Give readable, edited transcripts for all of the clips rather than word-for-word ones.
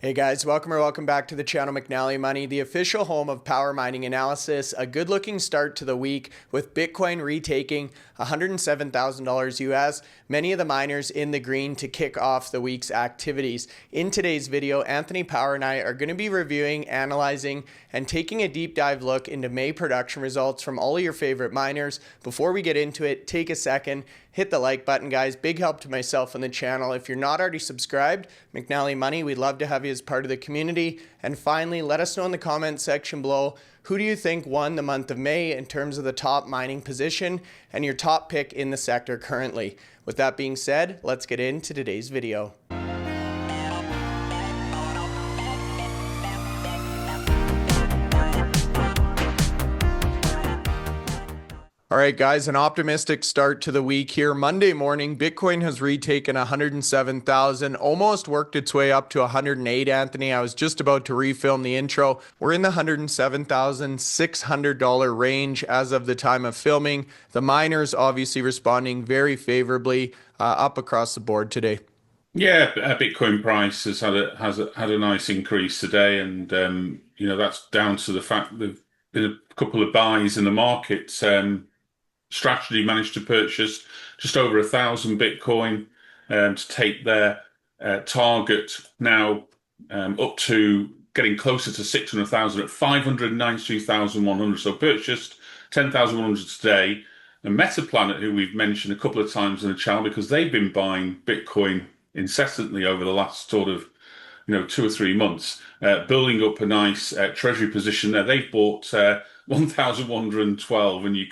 Hey guys, welcome back to the channel McNallie Money, the official home of power mining analysis. A good looking start to the week with Bitcoin retaking $107,000 US, many of the miners in the green to kick off the week's activities. In today's video, Anthony Power and I are going to be reviewing, analyzing, and taking a deep dive look into May production results from all of your favorite miners. Before we get into it, take a second, hit the like button, guys. Big help to myself on the channel. If you're not already subscribed, McNallie Money, we'd love to have you as part of the community. And finally, let us know in the comment section below, who do you think won the month of May in terms of the top mining position and your top pick in the sector currently? With that being said, let's get into today's video. All right, guys, an optimistic start to the week here. Monday morning, Bitcoin has retaken 107,000, almost worked its way up to 108, Anthony. I was just about to refilm the intro. We're in the $107,600 range as of the time of filming. The miners obviously responding very favorably up across the board today. Yeah, Bitcoin price has had a nice increase today, and that's down to the fact there've been a couple of buys in the market. Strategy managed to purchase just over 1,000 Bitcoin to take their target now up to getting closer to 600,000 at 592,100. So purchased 10,100 today. And Metaplanet, who we've mentioned a couple of times in the channel, because they've been buying Bitcoin incessantly over the last sort of 2 or 3 months, building up a nice treasury position there. They've bought 1,112, and you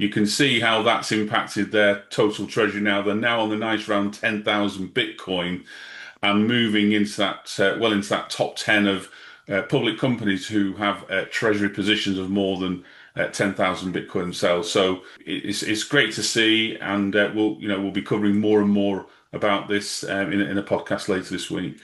can see how that's impacted their total treasury now. They're now on the nice round 10,000 Bitcoin and moving into that into that top 10 of public companies who have treasury positions of more than 10,000 Bitcoin themselves. So it's great to see, and we'll be covering more and more about this in a podcast later this week.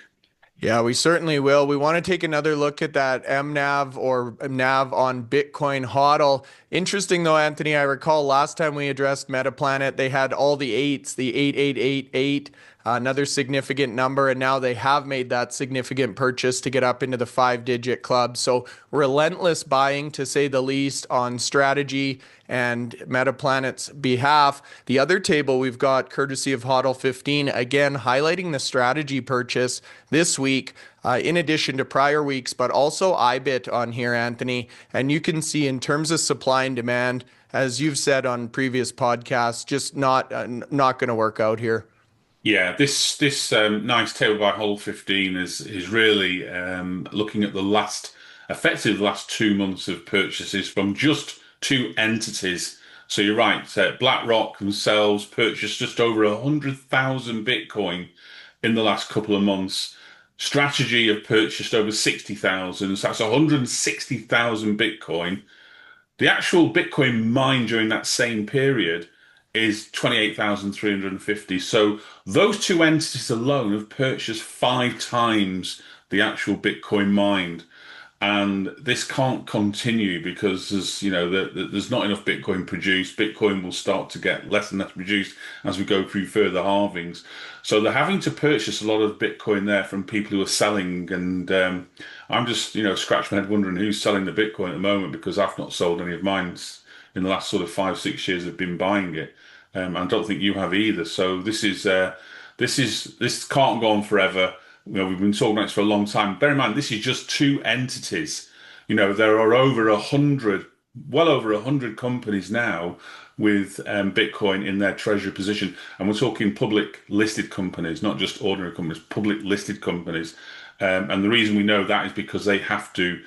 Yeah, we certainly will. We want to take another look at that MNAV or NAV on Bitcoin HODL. Interesting though, Anthony, I recall last time we addressed Metaplanet, they had all the eights, the 8888, another significant number, and now they have made that significant purchase to get up into the 5-digit club. So relentless buying, to say the least, on strategy and Metaplanet's behalf. The other table we've got, courtesy of HODL 15, again highlighting the strategy purchase this week, in addition to prior weeks, but also IBIT on here, Anthony. And you can see in terms of supply and demand, as you've said on previous podcasts, just not going to work out here. Yeah, this nice table by HODL 15 is really looking at effectively the last 2 months of purchases from just 2 entities. So you're right, BlackRock themselves purchased just over 100,000 Bitcoin in the last couple of months. Strategy have purchased over 60,000, so that's 160,000 Bitcoin. The actual Bitcoin mined during that same period is 28,350. So those 2 entities alone have purchased 5 times the actual Bitcoin mined. And this can't continue because there's not enough Bitcoin produced. Bitcoin will start to get less and less produced as we go through further halvings. So they're having to purchase a lot of Bitcoin there from people who are selling. And I'm just, scratching my head wondering who's selling the Bitcoin at the moment, because I've not sold any of mine in the last sort of 5-6 years. I've been buying it. I don't think you have either. So this can't go on forever. We've been talking about this for a long time. Bear in mind, this is just 2 entities. There are well over 100 companies now with Bitcoin in their treasury position. And we're talking public listed companies, not just ordinary companies, public listed companies. And the reason we know that is because they have to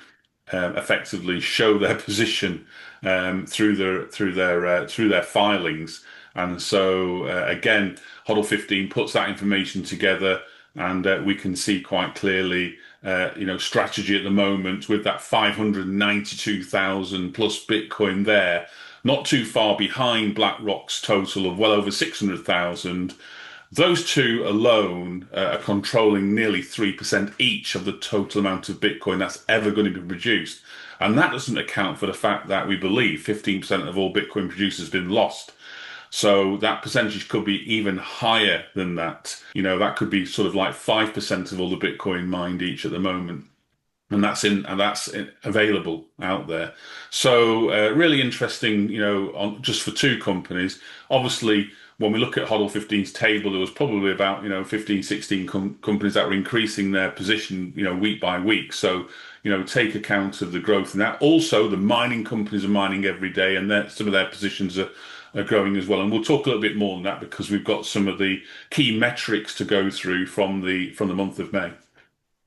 effectively show their position through their filings. And so again, HODL 15 puts that information together. And we can see quite clearly, strategy at the moment with that 592,000 plus Bitcoin there, not too far behind BlackRock's total of well over 600,000. Those 2 alone are controlling nearly 3% each of the total amount of Bitcoin that's ever going to be produced. And that doesn't account for the fact that we believe 15% of all Bitcoin produced has been lost. So that percentage could be even higher than that. That could be sort of like 5% of all the Bitcoin mined each at the moment. And that's available out there. So really interesting, just for two companies. Obviously, when we look at HODL 15's table, there was probably about 15, 16 companies that were increasing their position week by week. So take account of the growth in that. Also, the mining companies are mining every day, and some of their positions are growing as well. And we'll talk a little bit more on that because we've got some of the key metrics to go through from the month of May.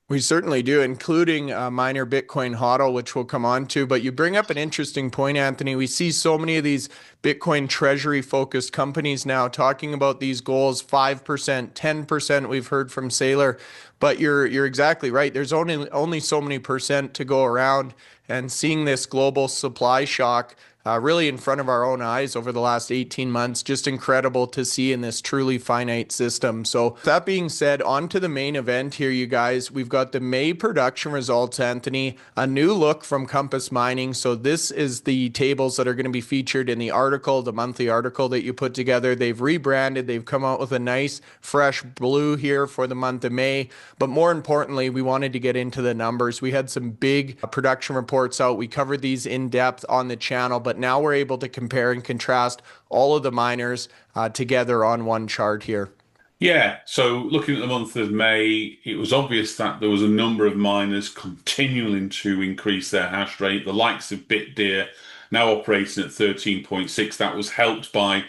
We certainly do, including miner Bitcoin HODL, which we'll come on to. But you bring up an interesting point, Anthony. We see so many of these Bitcoin treasury focused companies now talking about these goals, 5%, 10%. We've heard from Saylor, but you're exactly right. There's only so many percent to go around, and seeing this global supply shock really in front of our own eyes over the last 18 months. Just incredible to see in this truly finite system. So that being said, on to the main event here, you guys. We've got the May production results, Anthony, a new look from Compass Mining. So this is the tables that are going to be featured in the article, the monthly article that you put together. They've rebranded. They've come out with a nice fresh blue here for the month of May. But more importantly, we wanted to get into the numbers. We had some big production reports out. We covered these in depth on the channel, but now we're able to compare and contrast all of the miners together on one chart here. Yeah, so looking at the month of May, it was obvious that there was a number of miners continuing to increase their hash rate. The likes of Bitdeer now operating at 13.6. That was helped by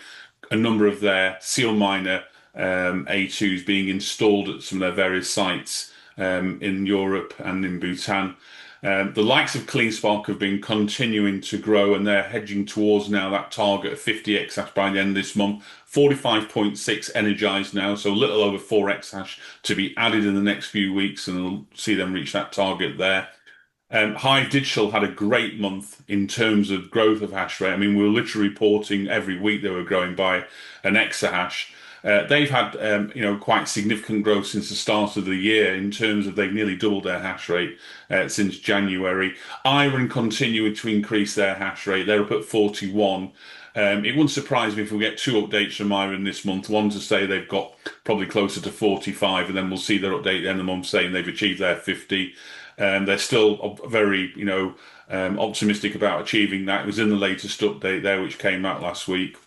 a number of their seal miner A2s being installed at some of their various sites in Europe and in Bhutan. The likes of CleanSpark have been continuing to grow, and they're hedging towards now that target of 50 exahash by the end of this month. 45.6 energized now, so a little over 4 exahash to be added in the next few weeks, and we'll see them reach that target there. Hive Digital had a great month in terms of growth of hash rate. I mean, we were literally reporting every week they were growing by an exahash. They've had, quite significant growth since the start of the year in terms of they've nearly doubled their hash rate since January. IREN continuing to increase their hash rate. They're up at 41. It wouldn't surprise me if we get 2 updates from IREN this month. One to say they've got probably closer to 45, and then we'll see their update at the end of the month saying they've achieved their 50. They're still very, optimistic about achieving that. It was in the latest update there, which came out last week.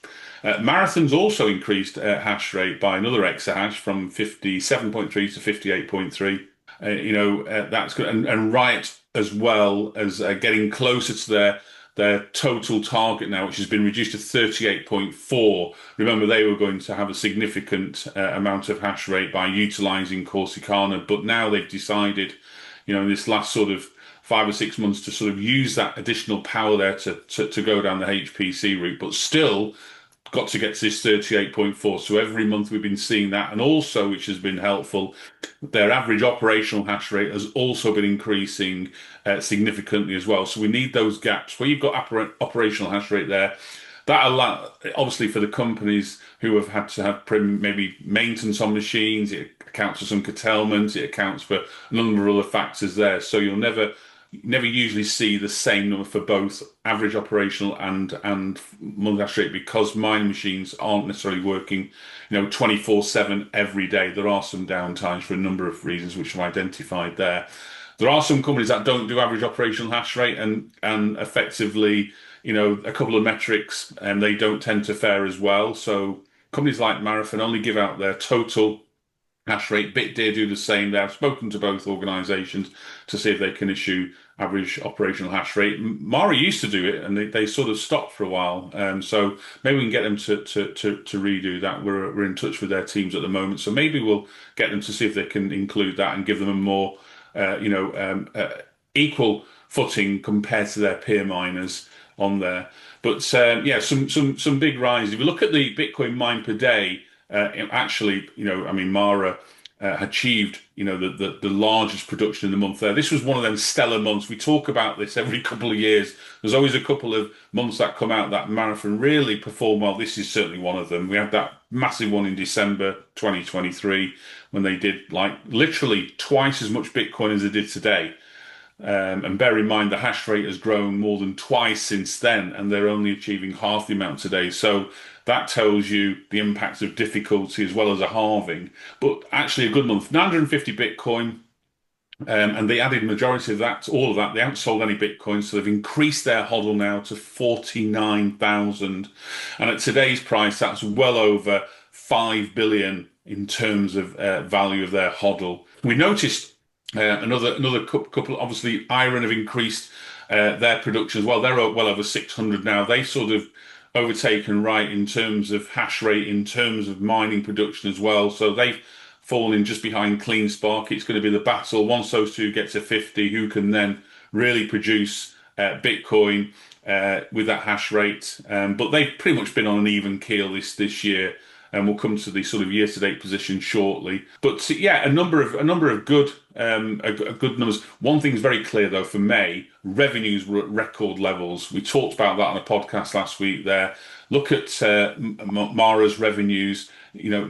Marathon's also increased hash rate by another exahash from 57.3 to 58.3. That's good. And Riot as well as getting closer to their total target now, which has been reduced to 38.4. Remember, they were going to have a significant amount of hash rate by utilizing Corsicana, but now they've decided, in this last sort of 5 or 6 months to sort of use that additional power there to go down the HPC route, but still got to get to this 38.4. So every month we've been seeing that. And also, which has been helpful, their average operational hash rate has also been increasing significantly as well. So we need those gaps where you've got operational hash rate there. That obviously for the companies who have had to have maybe maintenance on machines, it accounts for some curtailment, it accounts for a number of other factors there. So you'll never usually see the same number for both average operational and monthly hash rate because mining machines aren't necessarily working 24/7 every day. There are some downtimes for a number of reasons which are identified there. There are some companies that don't do average operational hash rate and effectively a couple of metrics and they don't tend to fare as well. So companies like Marathon only give out their total hash rate. Bitdeer do the same. I've spoken to both organizations to see if they can issue average operational hash rate. Mara used to do it and they sort of stopped for a while. So maybe we can get them to redo that. We're in touch with their teams at the moment. So maybe we'll get them to see if they can include that and give them a more, equal footing compared to their peer miners on there. But some big rise. If you look at the Bitcoin mined per day, actually, Mara achieved, the largest production in the month there. This was one of them stellar months. We talk about this every couple of years. There's always a couple of months that come out that Marathon really perform well. This is certainly one of them. We had that massive one in December 2023 when they did like literally twice as much Bitcoin as they did today. And bear in mind, the hash rate has grown more than twice since then, and they're only achieving half the amount today. So that tells you the impact of difficulty as well as a halving. But actually, a good month, 950 Bitcoin. And they added majority of that, all of that. They haven't sold any Bitcoin, so they've increased their HODL now to 49,000. And at today's price, that's well over 5 billion in terms of value of their HODL. We noticed another couple. Obviously, IREN have increased their production as well. They're well over 600 now. They sort of overtaken Riot in terms of hash rate, in terms of mining production as well. So they've falling just behind CleanSpark. It's going to be the battle. Once those two get to 50, who can then really produce Bitcoin with that hash rate? But they've pretty much been on an even keel this year, and we'll come to the sort of year-to-date position shortly. But yeah, a number of good good numbers. One thing's very clear though for May, revenues were at record levels. We talked about that on a podcast last week. There, look at Mara's revenues. You know,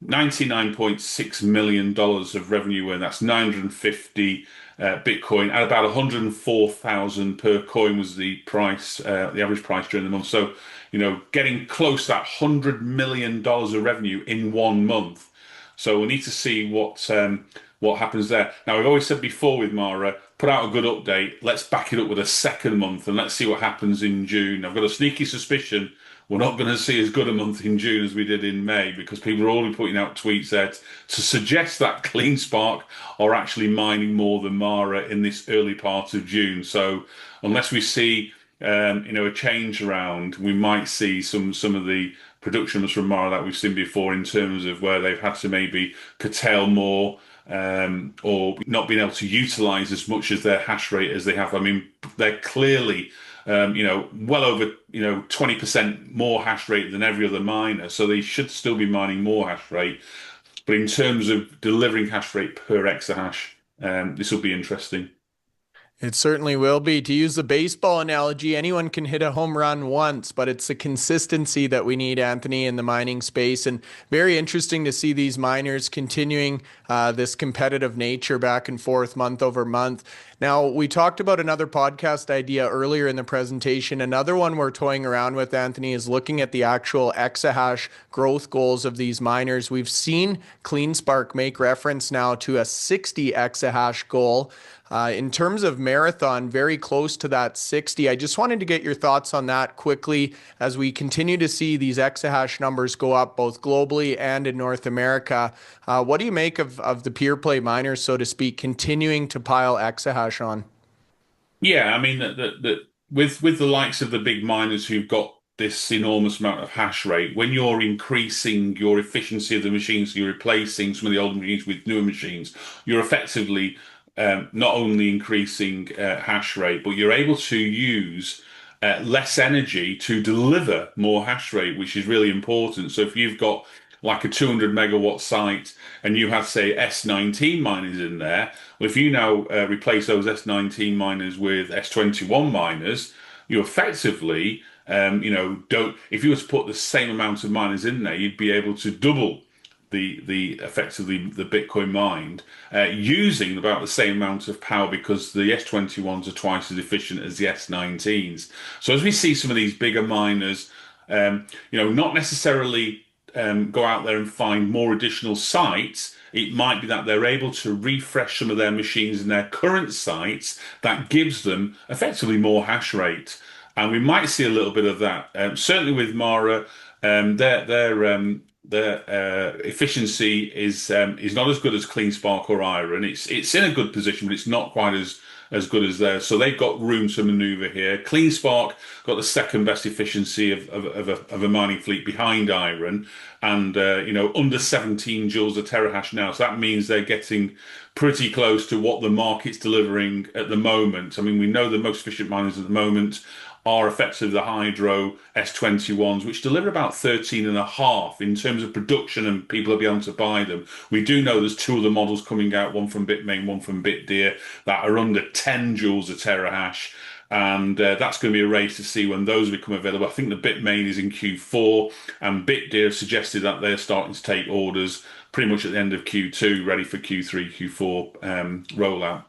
$99.6 million of revenue, and that's 950 Bitcoin at about 104,000 per coin was the price, the average price during the month. So, you know, getting close to that $100 million of revenue in 1 month. So we need to see what happens there. Now, we've always said before with Mara, put out a good update. Let's back it up with a second month and let's see what happens in June. I've got a sneaky suspicion we're not going to see as good a month in June as we did in May, because people are already putting out tweets there to suggest that CleanSpark are actually mining more than Mara in this early part of June. So unless we see a change around, we might see some of the production from Mara that we've seen before, in terms of where they've had to maybe curtail more, or not being able to utilize as much as their hash rate as they have. I mean, they're clearly well over 20% more hash rate than every other miner, so they should still be mining more hash rate. But in terms of delivering hash rate per exahash, this will be interesting. It certainly will be. To use the baseball analogy, anyone can hit a home run once, but it's the consistency that we need, Anthony, in the mining space. And very interesting to see these miners continuing this competitive nature back and forth month over month. Now, we talked about another podcast idea earlier in the presentation. Another one we're toying around with, Anthony, is looking at the actual exahash growth goals of these miners. We've seen CleanSpark make reference now to a 60 exahash goal. In terms of Marathon, very close to that 60. I just wanted to get your thoughts on that quickly as we continue to see these exahash numbers go up both globally and in North America. What do you make of the pure play miners, so to speak, continuing to pile exahash on? Yeah, I mean, with the likes of the big miners who've got this enormous amount of hash rate, when you're increasing your efficiency of the machines, so you're replacing some of the older machines with newer machines, you're effectively not only increasing hash rate, but you're able to use less energy to deliver more hash rate, which is really important. So if you've got like a 200 megawatt site and you have, say, S19 miners in there, well, if you now replace those S19 miners with S21 miners, you effectively, don't. If you were to put the same amount of miners in there, you'd be able to double the effectively the Bitcoin mined using about the same amount of power, because the S21s are twice as efficient as the S19s. So as we see some of these bigger miners, not necessarily go out there and find more additional sites, it might be that they're able to refresh some of their machines in their current sites that gives them effectively more hash rate. And we might see a little bit of that. Certainly with Mara, their efficiency is not as good as CleanSpark or IREN. It's in a good position, but it's not quite as good as theirs. So they've got room to maneuver here. CleanSpark got the second best efficiency of a mining fleet behind IREN, and under 17 joules a terahash now. So that means they're getting pretty close to what the market's delivering at the moment. I mean, we know the most efficient miners at the moment are effectively the Hydro S21s, which deliver about 13 and a half in terms of production, and people will be able to buy them. We do know there's two other models coming out, one from Bitmain, one from Bitdeer, that are under 10 joules a terahash. And that's going to be a race to see when those become available. I think the Bitmain is in Q4, and Bitdeer suggested that they're starting to take orders pretty much at the end of Q2, ready for Q3, Q4 rollout.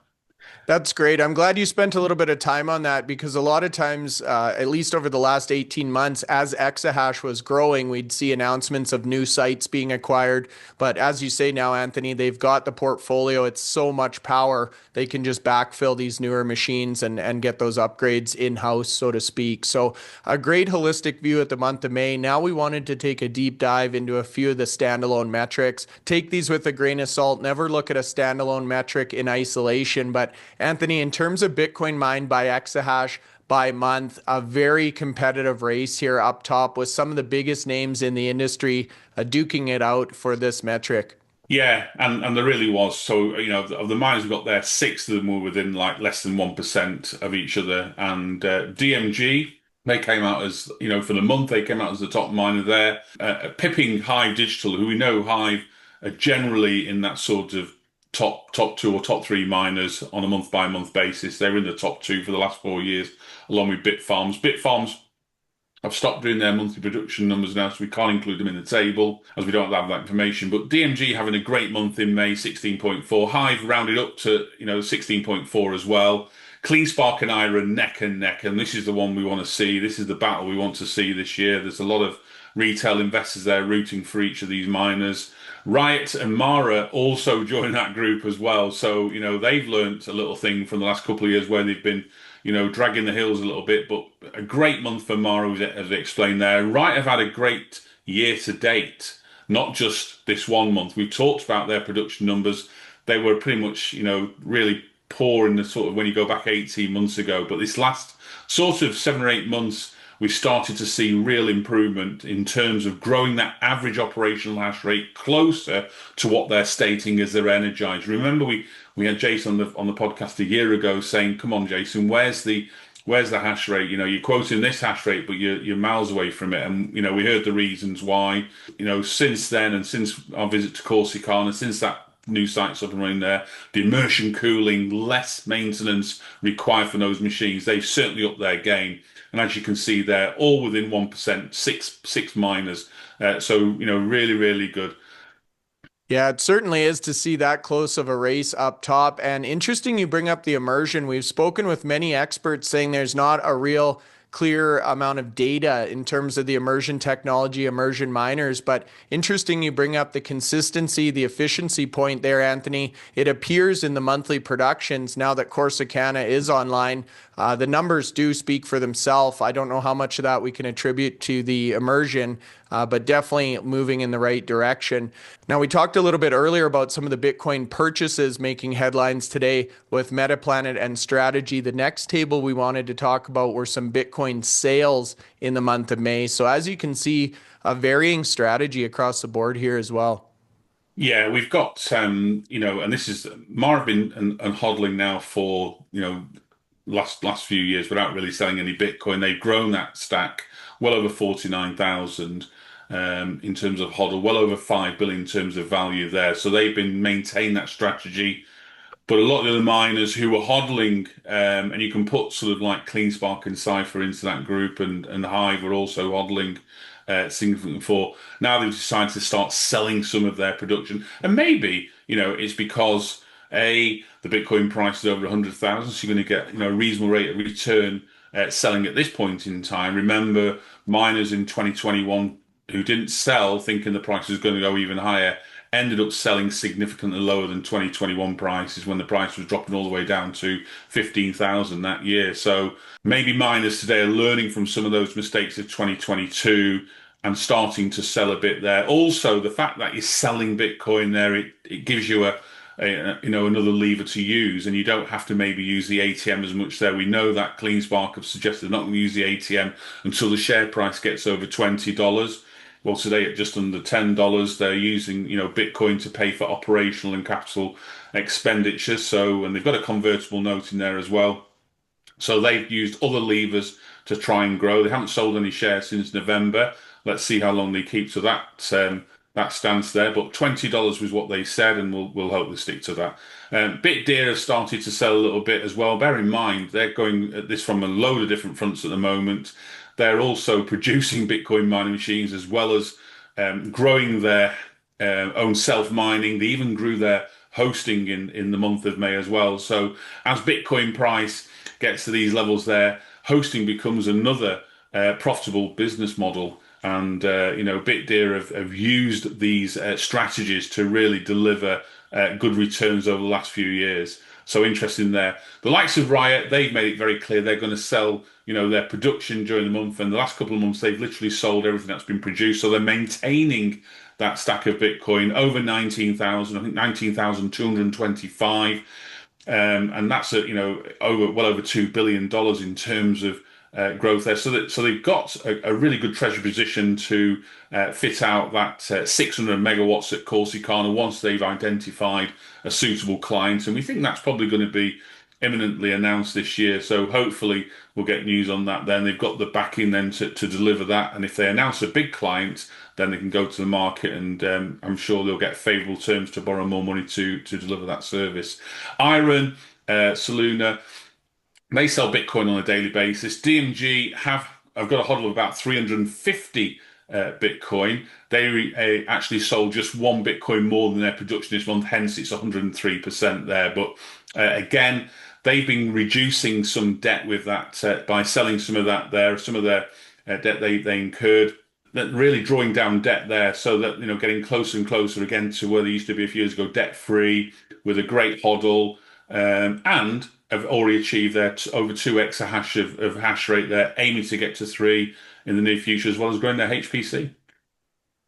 That's great. I'm glad you spent a little bit of time on that because a lot of times, at least over the last 18 months, as Exahash was growing, we'd see announcements of new sites being acquired. But as you say now, Anthony, they've got the portfolio. It's so much power. They can just backfill these newer machines and get those upgrades in-house, so to speak. So a great holistic view at the month of May. Now we wanted to take a deep dive into a few of the standalone metrics. Take these with a grain of salt. Never look at a standalone metric in isolation, but Anthony, in terms of Bitcoin mined by exahash by month, a very competitive race here up top with some of the biggest names in the industry duking it out for this metric. Yeah, and there really was. So, of the miners we got there, six of them were within like less than 1% of each other. And DMG, they came out as, for the month, they came out as the top miner there. Pipping Hive Digital, who we know Hive are generally in that sort of top two or top three miners on a month by month basis. They were in the top two for the last 4 years, along with Bitfarms. Bitfarms have stopped doing their monthly production numbers now, so we can't include them in the table as we don't have that information. But DMG having a great month in May, 16.4. Hive rounded up to 16.4 as well. CleanSpark and IREN neck and neck, and this is the one we want to see. This is the battle we want to see this year. There's a lot of retail investors there rooting for each of these miners. Riot and Mara also joined that group as well. So, they've learnt a little thing from the last couple of years where they've been, dragging the heels a little bit, but a great month for Mara, as they explained there. Riot have had a great year to date, not just this one month. We've talked about their production numbers. They were pretty much, really poor in the sort of when you go back 18 months ago. But this last sort of 7 or 8 months, we started to see real improvement in terms of growing that average operational hash rate closer to what they're stating as they're energized. Remember, we had Jason on the podcast a year ago saying, "Come on, Jason, where's the hash rate? You're quoting this hash rate, but you're miles away from it." And we heard the reasons why. Since then, and since our visit to Corsicana, since that new sites up and running there, the immersion cooling, less maintenance required for those machines, they've certainly upped their game. And as you can see, they're all within 1%, six miners. So, really, really good. Yeah, it certainly is to see that close of a race up top. And interesting you bring up the immersion. We've spoken with many experts saying there's not a real clear amount of data in terms of the immersion technology, immersion miners. But interesting you bring up the consistency, the efficiency point there, Anthony. It appears in the monthly productions now that Corsicana is online. The numbers do speak for themselves. I don't know how much of that we can attribute to the immersion, but definitely moving in the right direction. Now, we talked a little bit earlier about some of the Bitcoin purchases making headlines today with Metaplanet and Strategy. The next table we wanted to talk about were some Bitcoin sales in the month of May. So as you can see, a varying strategy across the board here as well. Yeah, we've got, and this is Marvin and hodling now for, last few years without really selling any Bitcoin. They've grown that stack well over 49,000 in terms of HODL, well over 5 billion in terms of value there. So they've been maintaining that strategy. But a lot of the miners who were hodling, and you can put sort of like CleanSpark and CIFR into that group, and Hive were also hodling significantly for. Now they've decided to start selling some of their production. And maybe, it's because the Bitcoin price is over 100,000, so you're going to get, a reasonable rate of return selling at this point in time. Remember, miners in 2021 who didn't sell thinking the price was going to go even higher ended up selling significantly lower than 2021 prices when the price was dropping all the way down to 15,000 that year. So maybe miners today are learning from some of those mistakes of 2022 and starting to sell a bit there. Also, the fact that you're selling Bitcoin there, it gives you another lever to use, and you don't have to maybe use the ATM as much there. We know that CleanSpark have suggested they're not going to use the ATM until the share price gets over $20. Well, today at just under $10, they're using, Bitcoin to pay for operational and capital expenditure. So, and they've got a convertible note in there as well. So they've used other levers to try and grow. They haven't sold any shares since November. Let's see how long they keep to that stance there. But $20 was what they said, and we'll hope they stick to that. Bitdeer has started to sell a little bit as well. Bear in mind, they're going at this from a load of different fronts at the moment. They're also producing Bitcoin mining machines as well as growing their own self-mining. They even grew their hosting in the month of May as well. So as Bitcoin price gets to these levels there, hosting becomes another profitable business model. And Bitdeer have used these strategies to really deliver good returns over the last few years. So interesting there. The likes of Riot, they've made it very clear they're going to sell, their production during the month. And the llast couple of months, they've literally sold everything that's been produced. So they're maintaining that stack of Bitcoin over 19,000, I think 19,225. And that's well over $2 billion in terms of growth there. So they've got a really good treasury position to fit out that 600 megawatts at Corsicana once they've identified a suitable client. And we think that's probably going to be imminently announced this year. So hopefully we'll get news on that then. They've got the backing then to deliver that. And if they announce a big client, then they can go to the market, and I'm sure they'll get favourable terms to borrow more money to deliver that service. IREN, Soluna, they sell Bitcoin on a daily basis. DMG have got a hodl of about 350 Bitcoin. They actually sold just one Bitcoin more than their production this month, hence it's 103% there. But again, they've been reducing some debt with that by selling some of their debt they incurred. That really drawing down debt there, so that getting closer and closer again to where they used to be a few years ago, debt free with a great hodl, and have already achieved their over 2 exahash of hash rate there, aiming to get to 3 in the near future, as well as growing their HPC.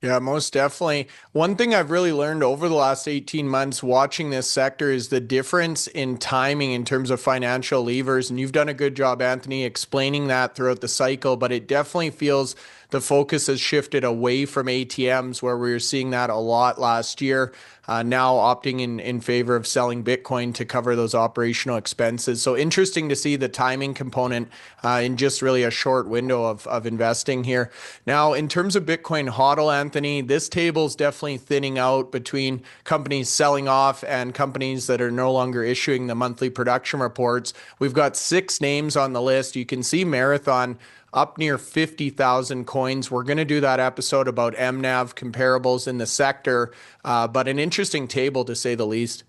Yeah, most definitely. One thing I've really learned over the last 18 months watching this sector is the difference in timing in terms of financial levers. And you've done a good job, Anthony, explaining that throughout the cycle, but it definitely feels the focus has shifted away from ATMs, where we were seeing that a lot last year, now opting in favor of selling Bitcoin to cover those operational expenses. So interesting to see the timing component in just really a short window of investing here. Now, in terms of Bitcoin HODL, Anthony, this table is definitely thinning out between companies selling off and companies that are no longer issuing the monthly production reports. We've got 6 names on the list. You can see Marathon up near 50,000 coins. We're going to do that episode about MNAV comparables in the sector, but an interesting table to say the least.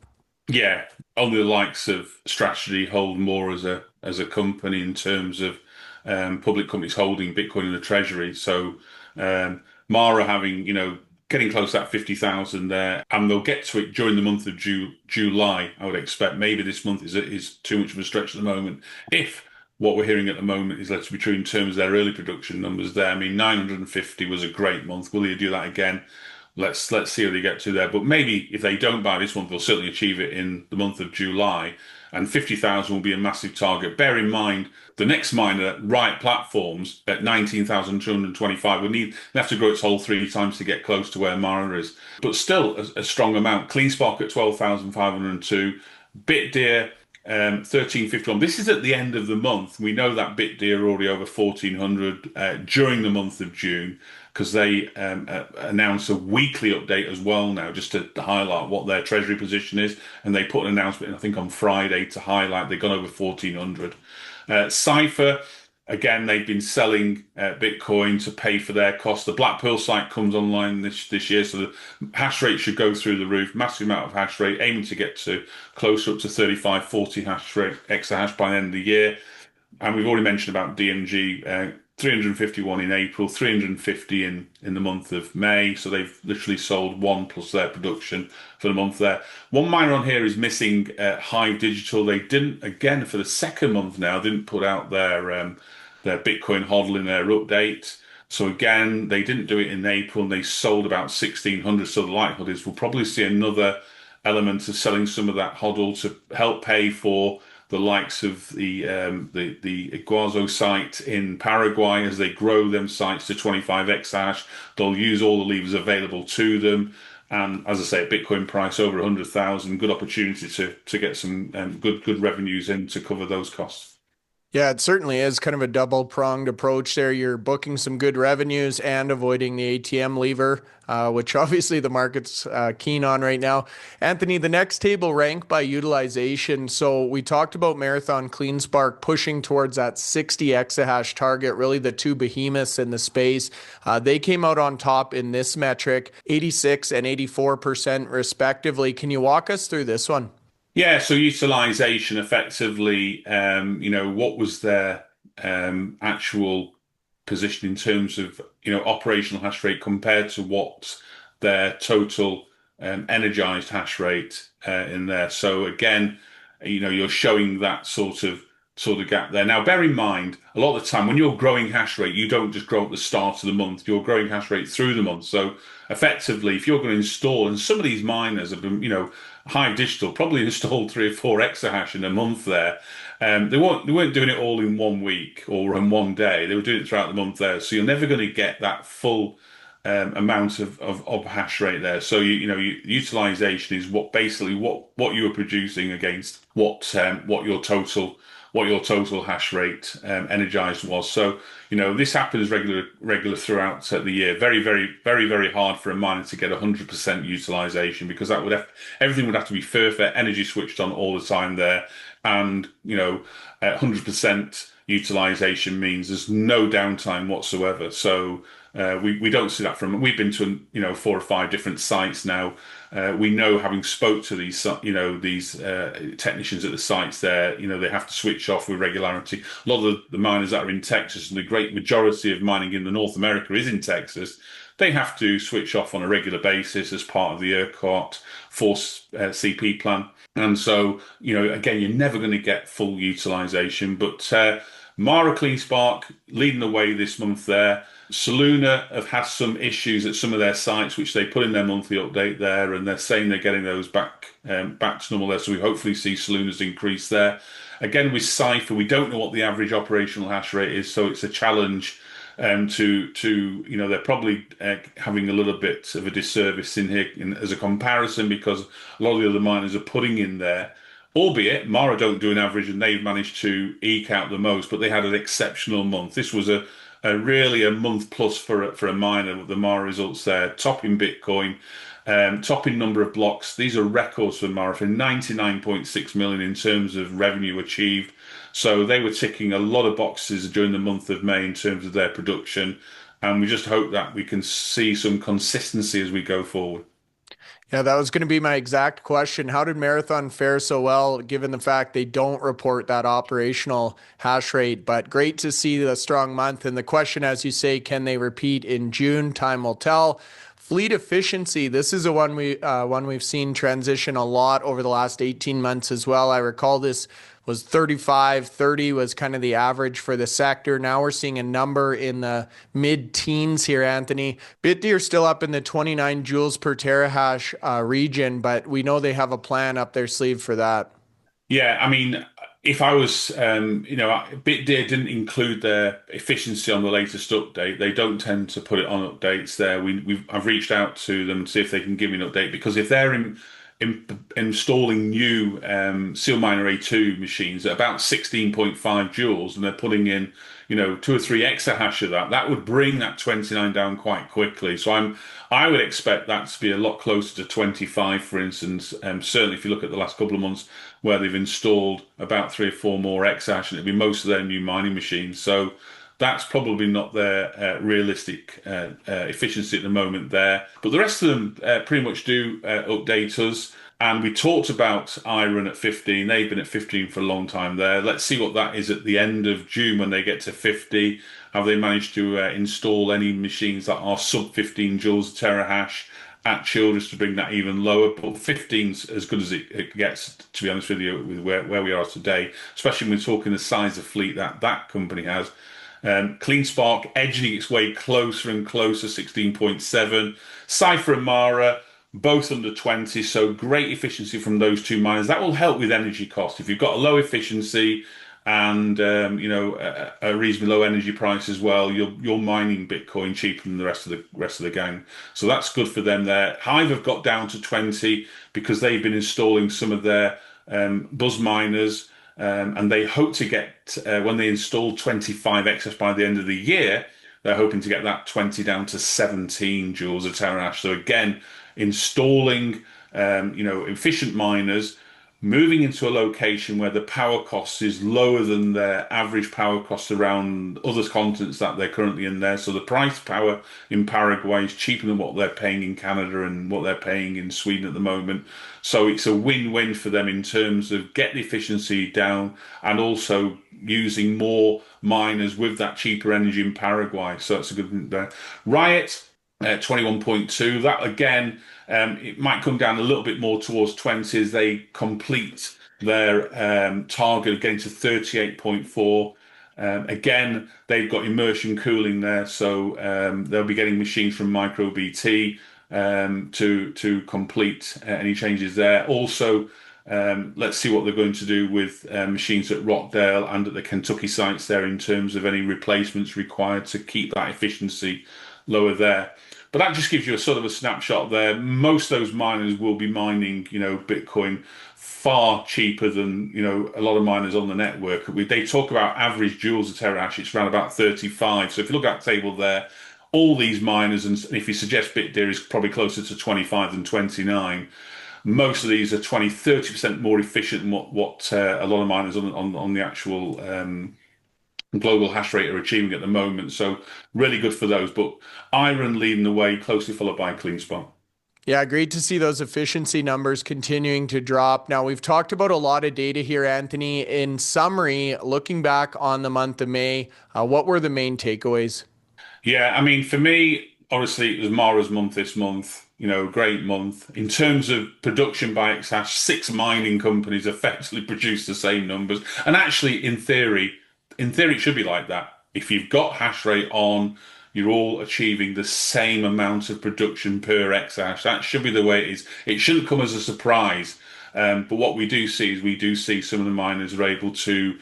Yeah, only the likes of Strategy hold more as a company in terms of public companies holding Bitcoin in the treasury. So Mara having, getting close to that 50,000 there, and they'll get to it during the month of July, I would expect. Maybe this month is too much of a stretch at the moment. If what we're hearing at the moment is led to be true in terms of their early production numbers there. I mean, 950 was a great month. Will they do that again? Let's see how they get to there. But maybe if they don't buy this month, they'll certainly achieve it in the month of July. And 50,000 will be a massive target. Bear in mind, the next miner, Riot Platforms, at 19,225, they have to grow its whole 3 times to get close to where Mara is. But still a strong amount. CleanSpark at 12,502. Bitdeer, 1351. This is at the end of the month. We know that Bitdeer are already over 1,400 during the month of June, because they announce a weekly update as well now, just to highlight what their treasury position is. And they put an announcement, I think, on Friday to highlight they've gone over 1,400. CIFR, again, they've been selling Bitcoin to pay for their costs. The Black Pearl site comes online this year, so the hash rate should go through the roof. Massive amount of hash rate, aiming to get to closer up to 35, 40 hash rate, exahash by the end of the year. And we've already mentioned about DMG, 351 in April, 350 in the month of May. So they've literally sold 1 plus their production for the month there. One miner on here is missing Hive Digital. They didn't, again, for the second month now, didn't put out their Bitcoin HODL in their update. So again, they didn't do it in April, and they sold about 1,600. So the likelihood is we'll probably see another element of selling some of that HODL to help pay for the likes of the Iguazu site in Paraguay. As they grow them sites to 25 exahash, they'll use all the levers available to them. And as I say, Bitcoin price over 100,000, good opportunity to get some good revenues in to cover those costs. Yeah, it certainly is kind of a double-pronged approach there. You're booking some good revenues and avoiding the ATM lever, which obviously the market's keen on right now. Anthony, the next table ranked by utilization. So we talked about Marathon CleanSpark pushing towards that 60 exahash target, really the two behemoths in the space. They came out on top in this metric, 86 and 84% respectively. Can you walk us through this one? Yeah, so utilization effectively, what was their actual position in terms of, operational hash rate compared to what their total energized hash rate in there. So again, you're showing that sort of gap there. Now, bear in mind, a lot of the time when you're growing hash rate, you don't just grow at the start of the month. You're growing hash rate through the month. So effectively, if you're going to install, and some of these miners have been, Hive Digital probably installed 3 or 4 exahash in a month there. They weren't doing it all in 1 week or in one day. They were doing it throughout the month there. So you're never going to get that full amount of hash rate there. So utilization is what you are producing against what your total hash rate energized was. So this happens regular throughout the year. Very, very, very, very hard for a miner to get 100% utilization, because everything would have to be perfect, energy switched on all the time there, and 100% utilization means there's no downtime whatsoever. So we don't see that from. We've been to 4 or 5 different sites now. We know, having spoke to these technicians at the sites there, they have to switch off with regularity. A lot of the miners that are in Texas, and the great majority of mining in the North America is in Texas, they have to switch off on a regular basis as part of the ERCOT force CP plan. And so, again, you're never going to get full utilization, but Mara CleanSpark leading the way this month there. Soluna have had some issues at some of their sites, which they put in their monthly update there, and they're saying they're getting those back to normal there. So we hopefully see Soluna's increase there. Again, with CIFR, we don't know what the average operational hash rate is, so it's a challenge they're probably having a little bit of a disservice in here as a comparison, because a lot of the other miners are putting in there. Albeit, Mara don't do an average, and they've managed to eke out the most, but they had an exceptional month. This was really a month plus for a miner with the Mara results there, topping Bitcoin, topping number of blocks. These are records for Mara, for 99.6 million in terms of revenue achieved. So they were ticking a lot of boxes during the month of May in terms of their production, and we just hope that we can see some consistency as we go forward. Yeah, that was going to be my exact question. How did Marathon fare so well, given the fact they don't report that operational hash rate? But great to see the strong month. And the question, as you say, can they repeat in June? Time will tell. Fleet efficiency. This is a one we've seen transition a lot over the last 18 months as well. I recall this was 35, 30 was kind of the average for the sector. Now we're seeing a number in the mid-teens here, Anthony. Bitdeer still up in the 29 joules per terahash region, but we know they have a plan up their sleeve for that. Yeah, I mean, if I was, Bitdeer didn't include their efficiency on the latest update. They don't tend to put it on updates there. I've reached out to them to see if they can give me an update, because if they're installing new SealMiner A2 machines at about 16.5 joules, and they're putting in 2 or 3 exahash of that would bring that 29 down quite quickly. So I would expect that to be a lot closer to 25, for instance. Certainly if you look at the last couple of months, where they've installed about 3 or 4 more exahash, and it'll be most of their new mining machines. So that's probably not their realistic efficiency at the moment there. But the rest of them pretty much do update us. And we talked about IREN at 15. They've been at 15 for a long time there. Let's see what that is at the end of June when they get to 50. Have they managed to install any machines that are sub 15 joules a terahash at Childress to bring that even lower? But 15's as good as it gets, to be honest with you, with where we are today, especially when we're talking the size of fleet that company has. CleanSpark edging its way closer and closer, 16.7. CIFR and Mara, both under 20, so great efficiency from those two miners. That will help with energy cost. If you've got a low efficiency and a reasonably low energy price as well, you're mining Bitcoin cheaper than the rest of the gang. So that's good for them there. Hive have got down to 20 because they've been installing some of their buzz miners And they hope to get, when they install 25 exahash by the end of the year, they're hoping to get that 20 down to 17 joules a terahash. So again, installing, efficient miners, moving into a location where the power cost is lower than their average power cost around other continents that they're currently in there. So the price power in Paraguay is cheaper than what they're paying in Canada and what they're paying in Sweden at the moment. So it's a win-win for them in terms of get the efficiency down and also using more miners with that cheaper energy in Paraguay. So that's a good thing there. Riot, 21.2. That again, it might come down a little bit more towards 20 as they complete their target of getting to 38.4. Again, they've got immersion cooling there, so they'll be getting machines from MicroBT to complete any changes there. Also, let's see what they're going to do with machines at Rockdale and at the Kentucky sites there in terms of any replacements required to keep that efficiency lower there. But that just gives you a sort of a snapshot there. Most of those miners will be mining, Bitcoin far cheaper than, a lot of miners on the network. They talk about average joules a terahash, it's around about 35. So if you look at that table there, all these miners, and if you suggest Bitdeer is probably closer to 25 than 29, most of these are 20, 30% more efficient than what a lot of miners on the actual global hash rate are achieving at the moment. So really good for those. But IREN leading the way, closely followed by CleanSpark. Yeah, great to see those efficiency numbers continuing to drop. Now, we've talked about a lot of data here, Anthony. In summary, looking back on the month of May, what were the main takeaways? Yeah, I mean, for me, obviously, it was Mara's month this month. Great month. In terms of production by exahash, 6 mining companies effectively produced the same numbers. And actually, in theory, it should be like that. If you've got hash rate on, you're all achieving the same amount of production per exahash. That should be the way it is. It shouldn't come as a surprise. But what we do see is we do see some of the miners are able to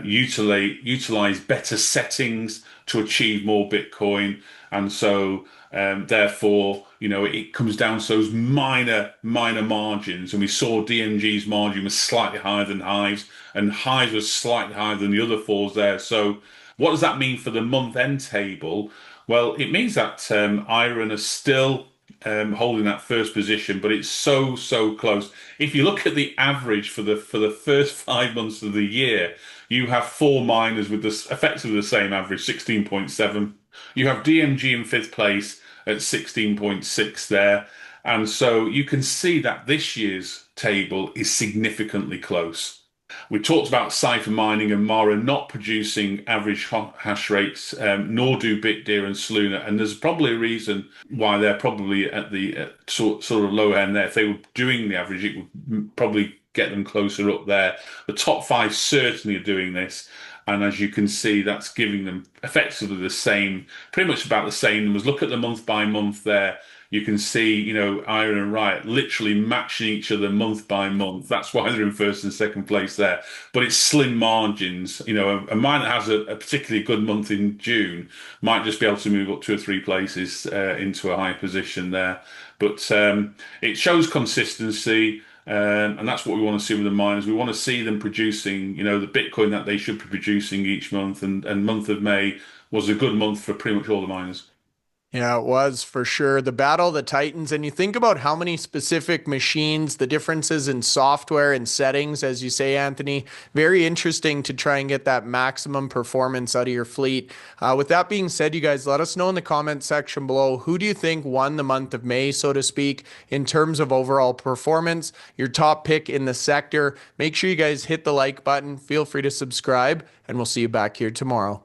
utilize better settings to achieve more Bitcoin. And so, therefore, it comes down to those minor margins. And we saw DMG's margin was slightly higher than Hive's, and Hive was slightly higher than the other fours there. So what does that mean for the month end table? Well, it means that IREN are still holding that first position, but it's so close. If you look at the average for the first 5 months of the year, you have 4 miners with effectively the same average, 16.7. You have DMG in 5th place at 16.6 there. And so you can see that this year's table is significantly close. We talked about CIFR mining and Mara not producing average hash rates, nor do Bitdeer and Soluna. And there's probably a reason why they're probably at the sort of low end there. If they were doing the average, it would probably get them closer up there. The top 5 certainly are doing this. And as you can see, that's giving them effectively the same, pretty much about the same numbers. Look at the month by month there. You can see, IREN and Riot literally matching each other month by month. That's why they're in first and second place there. But it's slim margins. A mine that has a particularly good month in June might just be able to move up 2 or 3 places into a high position there. But it shows consistency. And that's what we want to see with the miners. We want to see them producing, the Bitcoin that they should be producing each month. And month of May was a good month for pretty much all the miners. Yeah, it was for sure. The Battle of the Titans. And you think about how many specific machines, the differences in software and settings, as you say, Anthony. Very interesting to try and get that maximum performance out of your fleet. With that being said, you guys, let us know in the comment section below, who do you think won the month of May, so to speak, in terms of overall performance, your top pick in the sector. Make sure you guys hit the like button. Feel free to subscribe, and we'll see you back here tomorrow.